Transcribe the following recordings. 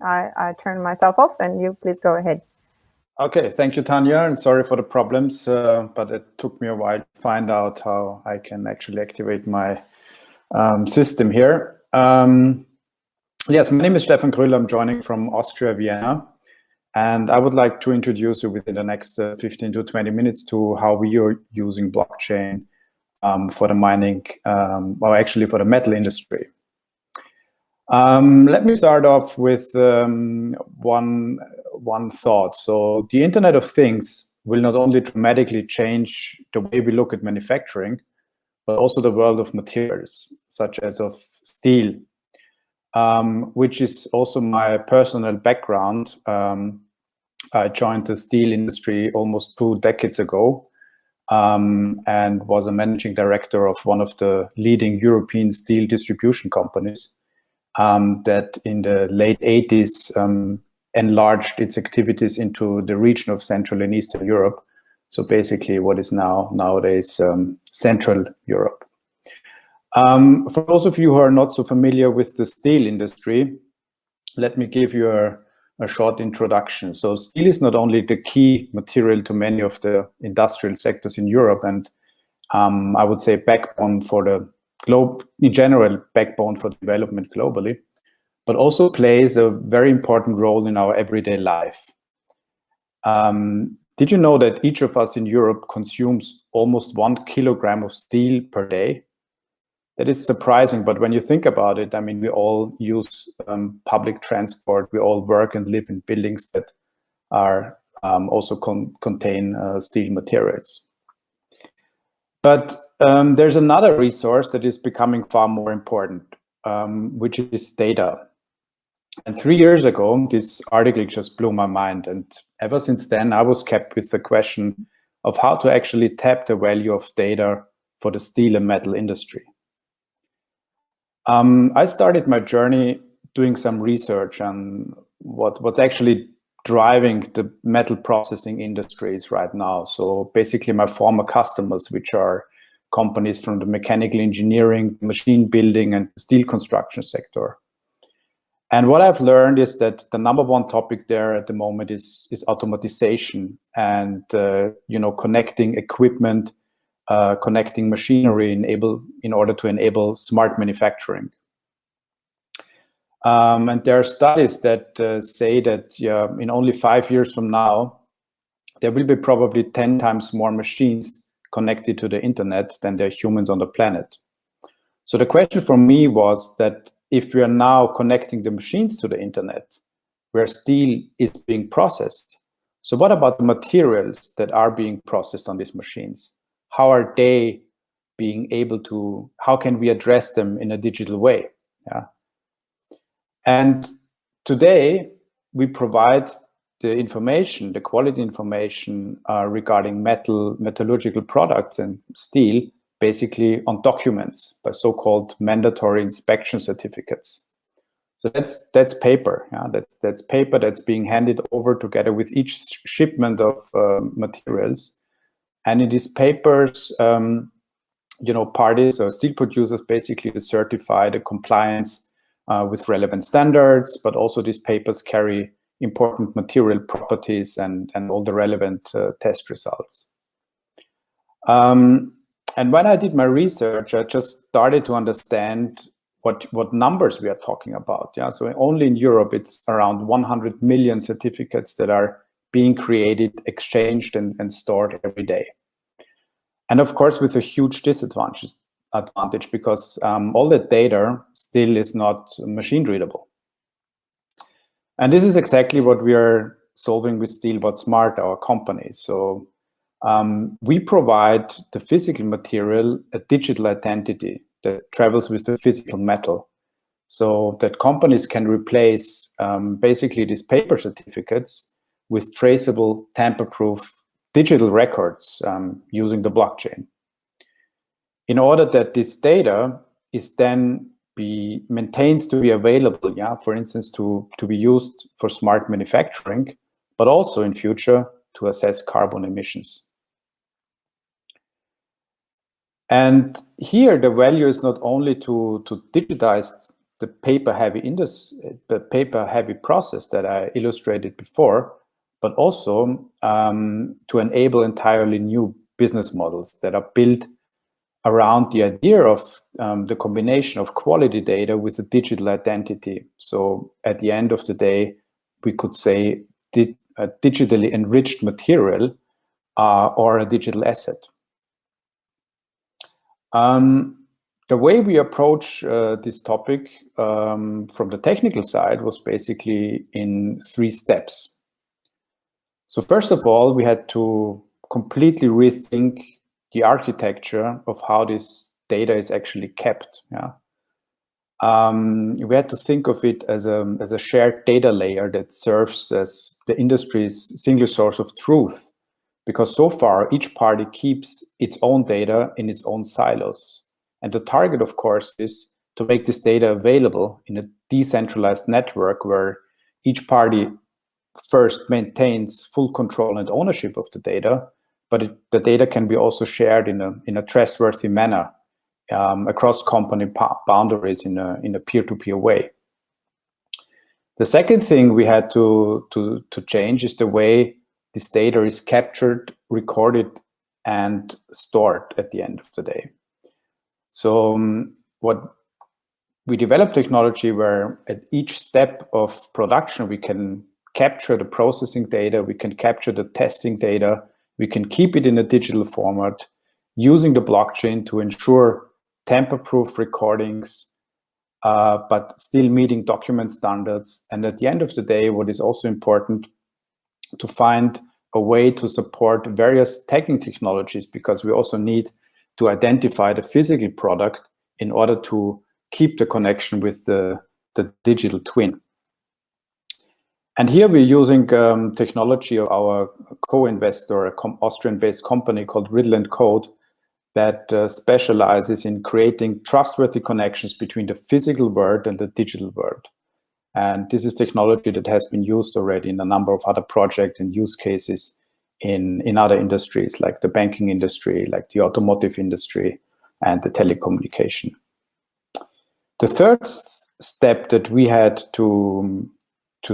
I turned myself off, and you please go ahead. Okay, thank you, Tanya, and sorry for the problems, but it took me a while to find out how I can actually activate my system here. Yes, my name is Stefan Gruell. I'm joining from Austria, Vienna, and I would like to introduce you within the next 15 to 20 minutes to how we are using blockchain for the mining, or actually for the metal industry. Let me start off with one thought. So the Internet of Things will not only dramatically change the way we look at manufacturing, but also the world of materials, such as of steel, which is also my personal background. I joined the steel industry almost 2 decades ago, and was a managing director of one of the leading European steel distribution companies that in the late 80s enlarged its activities into the region of Central and Eastern Europe. So basically what is nowadays Central Europe. For those of you who are not so familiar with the steel industry, let me give you a short introduction. So steel is not only the key material to many of the industrial sectors in Europe, and I would say backbone for the globe, in general, backbone for development globally, but also plays a very important role in our everyday life. Did you know that each of us in Europe consumes almost 1 kilogram of steel per day? That is surprising, but when you think about it, I mean, we all use public transport, we all work and live in buildings that are also contain steel materials. But there's another resource that is becoming far more important, which is data. And 3 years ago, this article just blew my mind. And ever since then, I was kept with the question of how to actually tap the value of data for the steel and metal industry. I started my journey doing some research on what's actually driving the metal processing industries right now. So basically my former customers, which are companies from the mechanical engineering, machine building, and steel construction sector. And what I've learned is that the #1 topic there at the moment is automatization and connecting equipment, connecting machinery in order to enable smart manufacturing. And there are studies that say that in only 5 years from now, there will be probably 10 times more machines connected to the internet than there are humans on the planet. So the question for me was that if we are now connecting the machines to the internet, where steel is being processed, so what about the materials that are being processed on these machines? How are they being able to, how can we address them in a digital way? Yeah. And today we provide the information, the quality information regarding metallurgical products and steel, basically on documents by so-called mandatory inspection certificates. So that's paper. Yeah? That's paper that's being handed over together with each shipment of materials. And in these papers, parties or steel producers basically to certify the compliance with relevant standards, but also these papers carry important material properties and all the relevant test results. And when I did my research, I just started to understand what numbers we are talking about. Yeah, so only in Europe, it's around 100 million certificates that are being created, exchanged, and stored every day. And of course, with a huge disadvantage because all the data still is not machine readable. And this is exactly what we are solving with Steelbot Smart, our company. So we provide the physical material a digital identity that travels with the physical metal, so that companies can replace basically these paper certificates with traceable, tamper-proof digital records using the blockchain. In order that this data is then maintains to be available, yeah, for instance, to be used for smart manufacturing, but also in future to assess carbon emissions. And here the value is not only to digitize the paper-heavy process that I illustrated before, but also to enable entirely new business models that are built around the idea of the combination of quality data with a digital identity. So at the end of the day, we could say a digitally enriched material or a digital asset. The way we approach this topic from the technical side was basically in 3 steps. So first of all, we had to completely rethink the architecture of how this data is actually kept. Yeah? We had to think of it as a shared data layer that serves as the industry's single source of truth, because so far each party keeps its own data in its own silos. And the target, of course, is to make this data available in a decentralized network where each party first maintains full control and ownership of the data, but the data can be also shared in a trustworthy manner across company boundaries in a peer-to-peer way. The second thing we had to change is the way this data is captured, recorded, and stored at the end of the day. So what we developed technology where at each step of production, we can capture the processing data, we can capture the testing data, we can keep it in a digital format, using the blockchain to ensure tamper-proof recordings, but still meeting document standards. And at the end of the day, what is also important, to find a way to support various tagging technologies, because we also need to identify the physical product in order to keep the connection with the digital twin. And here we're using technology of our co-investor, an Austrian-based company called Riddle & Code, that specializes in creating trustworthy connections between the physical world and the digital world. And this is technology that has been used already in a number of other projects and use cases in other industries, like the banking industry, like the automotive industry, and the telecommunication. The third step that we had to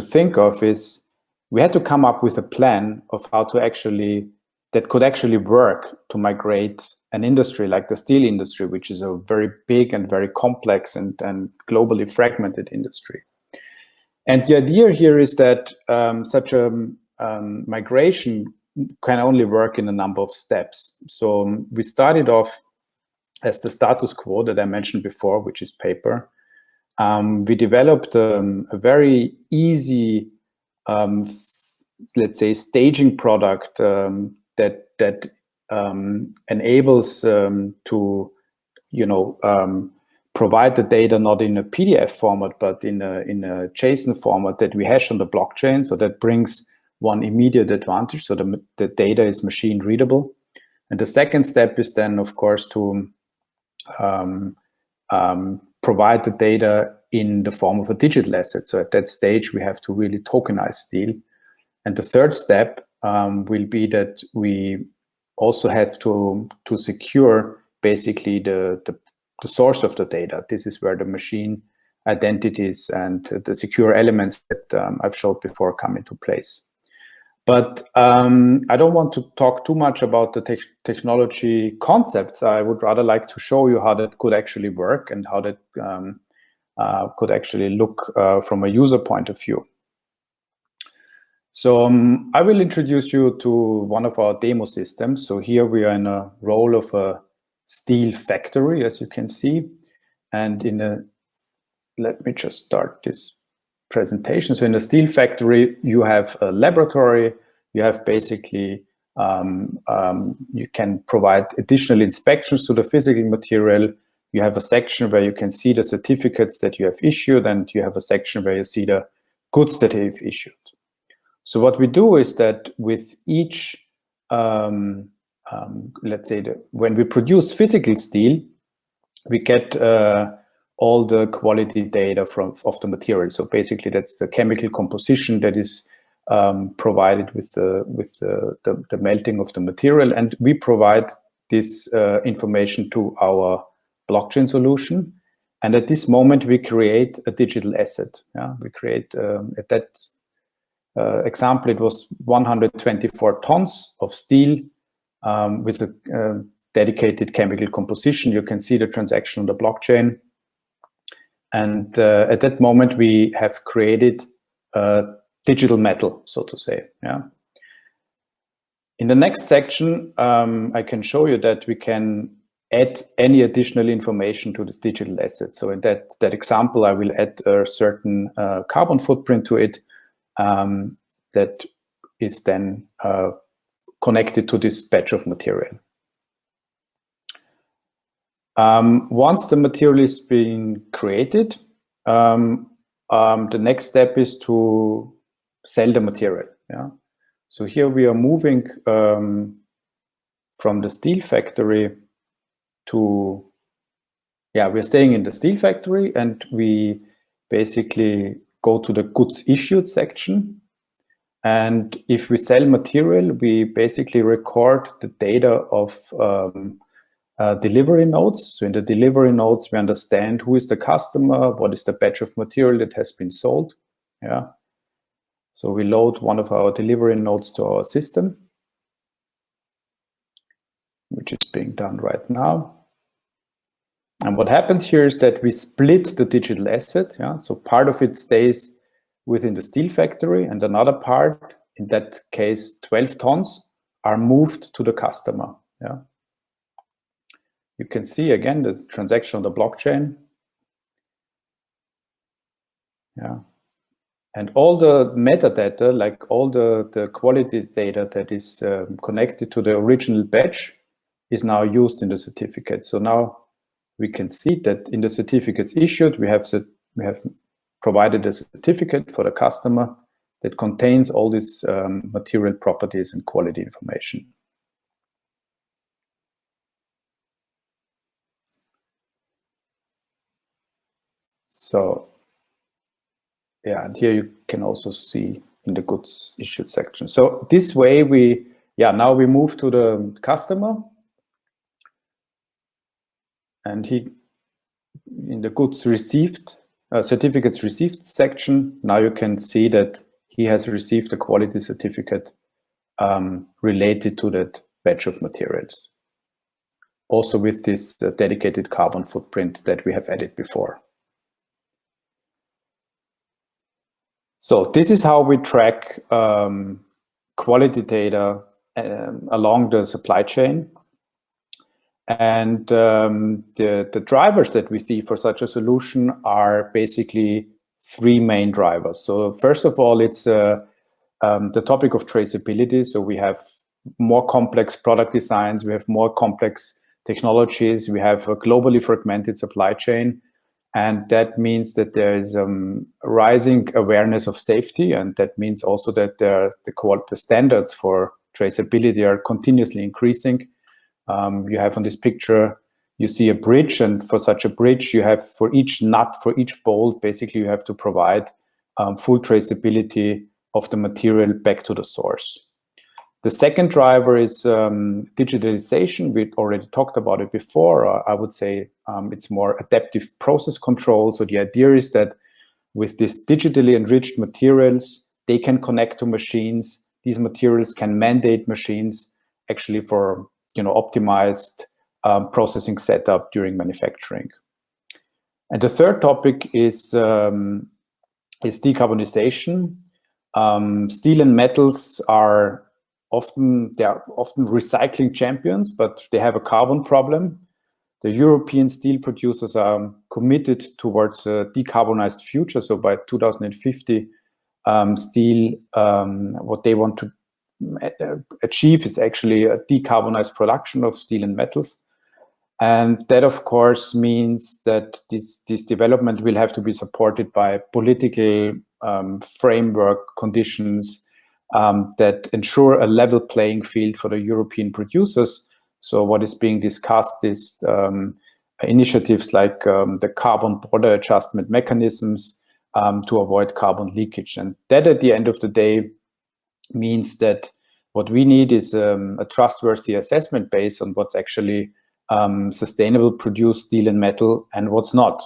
think of is we had to come up with a plan of how to that could actually work to migrate an industry like the steel industry, which is a very big and very complex and globally fragmented industry. And the idea here is that such a migration can only work in a number of steps. So we started off as the status quo that I mentioned before, which is paper. We developed a very easy, let's say, staging product that enables to, provide the data not in a PDF format, but in a JSON format that we hash on the blockchain. So that brings one immediate advantage. So the data is machine readable. And the second step is then, of course, to provide the data in the form of a digital asset. So at that stage, we have to really tokenize steel. And the third step will be that we also have to secure basically the source of the data. This is where the machine identities and the secure elements that I've showed before come into place. But I don't want to talk too much about the technology concepts. I would rather like to show you how that could actually work and how that could actually look from a user point of view. So I will introduce you to one of our demo systems. So here we are in a role of a steel factory, as you can see. And let me just start this presentation. So in a steel factory, you have a laboratory. You have basically, you can provide additional inspections to the physical material. You have a section where you can see the certificates that you have issued, and you have a section where you see the goods that you've issued. So what we do is that with each, let's say, when we produce physical steel, we get all the quality data of the material. So basically, that's the chemical composition that is provided with the melting of the material, and we provide this information to our blockchain solution. And at this moment, we create a digital asset. Yeah? We create, at that example, it was 124 tons of steel with a dedicated chemical composition. You can see the transaction on the blockchain. And at that moment, we have created digital metal, so to say. Yeah. In the next section, I can show you that we can add any additional information to this digital asset. So in that example, I will add a certain carbon footprint to it that is then connected to this batch of material. Once the material is being created, the next step is to sell the material. Yeah. So here we are moving from the steel factory to, we're staying in the steel factory, and we basically go to the goods issued section. And if we sell material, we basically record the data of delivery nodes. So in the delivery nodes, we understand who is the customer, what is the batch of material that has been sold. Yeah. So we load one of our delivery nodes to our system, which is being done right now. And what happens here is that we split the digital asset. Yeah? So part of it stays within the steel factory, and another part, in that case 12 tons, are moved to the customer. Yeah? You can see again the transaction on the blockchain. Yeah. And all the metadata, like all the quality data that is connected to the original batch, is now used in the certificate. So now we can see that in the certificates issued, we have provided a certificate for the customer that contains all these material properties and quality information. So, yeah, and here you can also see in the goods issued section. So this way now we move to the customer, and in the goods received, certificates received section, now you can see that he has received a quality certificate related to that batch of materials. Also with this dedicated carbon footprint that we have added before. So this is how we track quality data along the supply chain. And the drivers that we see for such a solution are basically three main drivers. So first of all, it's the topic of traceability. So we have more complex product designs, we have more complex technologies, we have a globally fragmented supply chain. And that means that there is rising awareness of safety, and that means also that the standards for traceability are continuously increasing. You have on this picture, you see a bridge, and for such a bridge, you have for each nut, for each bolt, basically you have to provide full traceability of the material back to the source. The second driver is digitalization. We already talked about it before. I would say it's more adaptive process control. So the idea is that with these digitally enriched materials, they can connect to machines. These materials can mandate machines actually for optimized processing setup during manufacturing. And the third topic is decarbonization. Steel and metals are often recycling champions, but they have a carbon problem. The European steel producers are committed towards a decarbonized future. So by 2050, steel, what they want to achieve is actually a decarbonized production of steel and metals. And that, of course, means that this development will have to be supported by political framework conditions that ensure a level playing field for the European producers. So what is being discussed is initiatives like the carbon border adjustment mechanisms to avoid carbon leakage. And that, at the end of the day, means that what we need is a trustworthy assessment based on what's actually sustainable produced steel and metal and what's not.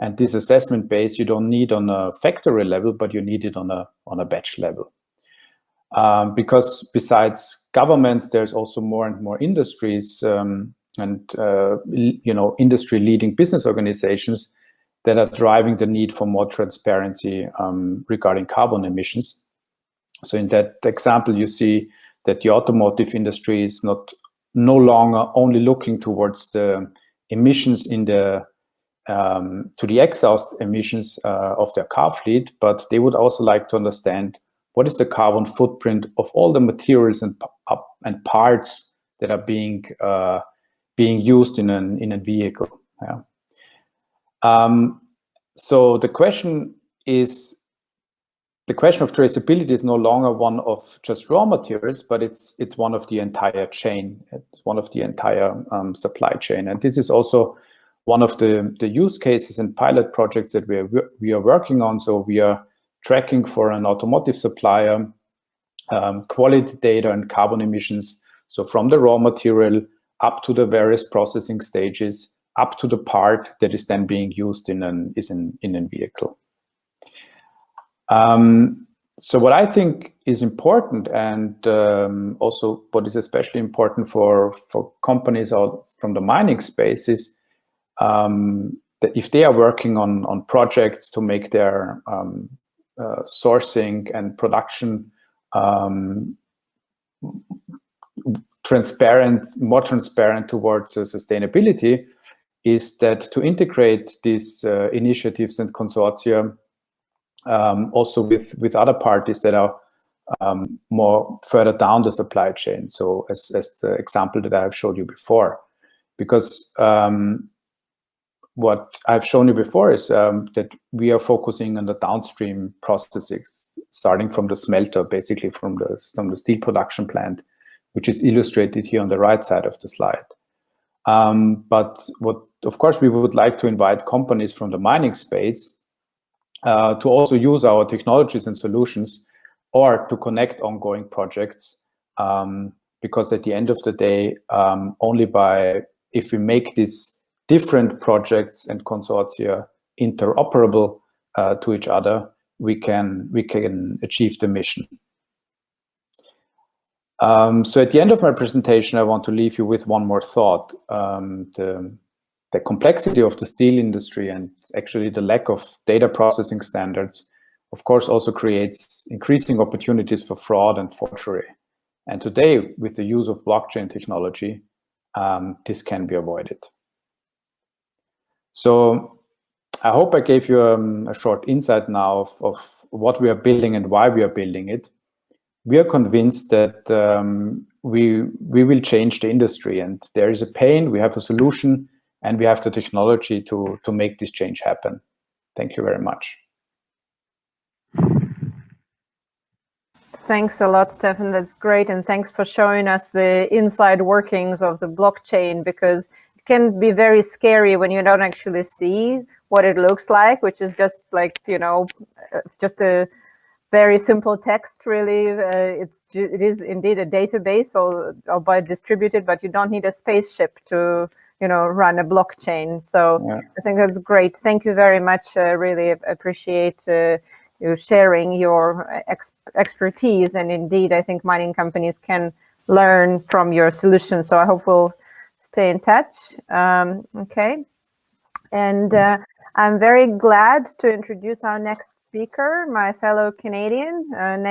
And this assessment base you don't need on a factory level, but you need it on a batch level. Because besides governments, there's also more and more industries and industry-leading business organizations that are driving the need for more transparency regarding carbon emissions. So in that example, you see that the automotive industry is no longer only looking towards the emissions in the to the exhaust emissions of their car fleet, but they would also like to understand what is the carbon footprint of all the materials and parts that are being used in a vehicle. Yeah. So the question of traceability is no longer one of just raw materials, but it's one of the entire chain. It's one of the entire supply chain, and this is also one of the use cases and pilot projects that we are working on. So we are tracking for an automotive supplier quality data and carbon emissions. So from the raw material up to the various processing stages, up to the part that is then being used in a vehicle. So what I think is important, and also what is especially important for companies out from the mining space, is that if they are working on projects to make their sourcing and production more transparent towards sustainability, is that to integrate these initiatives and consortia also with other parties that are more further down the supply chain. So as the example that I have showed you before, because what I've shown you before is that we are focusing on the downstream processes, starting from the smelter, basically from the steel production plant, which is illustrated here on the right side of the slide. But what, of course, we would like to invite companies from the mining space to also use our technologies and solutions, or to connect ongoing projects, because at the end of the day, if we make these different projects and consortia interoperable to each other, we can achieve the mission. So at the end of my presentation, I want to leave you with one more thought. The complexity of the steel industry, and actually the lack of data processing standards, of course, also creates increasing opportunities for fraud and forgery. And today, with the use of blockchain technology, this can be avoided. So I hope I gave you a short insight now of what we are building and why we are building it. We are convinced that we will change the industry, and there is a pain, we have a solution, and we have the technology to make this change happen. Thank you very much. Thanks a lot, Stefan. That's great. And thanks for showing us the inside workings of the blockchain, because it can be very scary when you don't actually see what it looks like, which is just like, just a very simple text, really. It is indeed a database, albeit distributed, but you don't need a spaceship to run a blockchain. So yeah. I think that's great. Thank you very much. Really appreciate you sharing your expertise. And indeed, I think mining companies can learn from your solution. So I hope we'll stay in touch. Okay. And I'm very glad to introduce our next speaker, my fellow Canadian, Nathan.